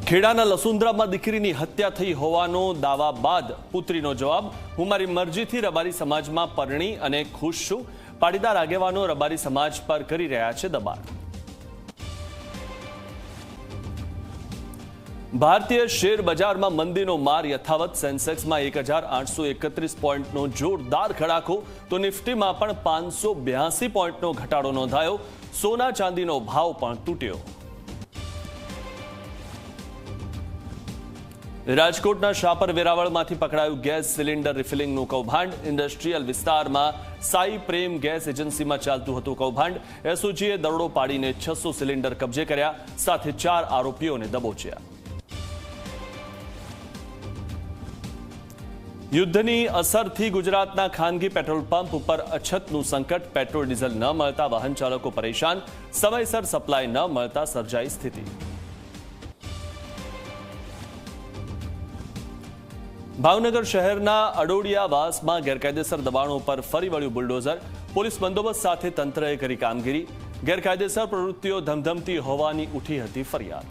ખેડાના લસુંદ્રામાં દીકરીની હત્યા થઈ હોવાનો દાવા બાદ પુત્રીનો જવાબ, હું મારી મરજીથી રબારી સમાજમાં પરણી અને ખુશ છું. પાટીદાર આગેવાનો રબારી સમાજ પર કરી રહ્યા છે દબાણ. ભારતીય શેર બજારમાં મંદીનો માર યથાવત. સેન્સેક્સમાં 1831 પોઈન્ટનો જોરદાર ખડાકો, તો નિફ્ટીમાં પણ 582 પોઈન્ટનો ઘટાડો નોંધાયો. સોના ચાંદીનો ભાવ પણ તૂટ્યો. રાજકોટના શાપર વેરાવળમાંથી પકડાયું ગેસ સિલિન્ડર રિફિલિંગનું કૌભાંડ. ઇન્ડસ્ટ્રીયલ વિસ્તારમાં સાઈ પ્રેમ ગેસ એજન્સીમાં ચાલતું હતું કૌભાંડ. એસઓજીએ દરોડો પાડીને 600 સિલિન્ડર કબજે કર્યા, સાથે 4 આરોપીઓને દબોચ્યા. યુદ્ધની અસરથી ગુજરાતના ખાનગી પેટ્રોલ પંપ ઉપર અછતનું સંકટ. પેટ્રોલ ડીઝલ ન મળતા વાહન ચાલકો પરેશાન. સમયસર સપ્લાય ન મળતા સર્જાઈ સ્થિતિ. ભાવનગર શહેરના અડોડિયાવાસમાં ગેરકાયદેસર દબાણો પર ફરી વળ્યું બુલડોઝર. પોલીસ બંદોબસ્ત સાથે તંત્રએ કરી કામગીરી. ગેરકાયદેસર પ્રવૃત્તિઓ ધમધમતી હોવાની ઉઠી હતી ફરિયાદ.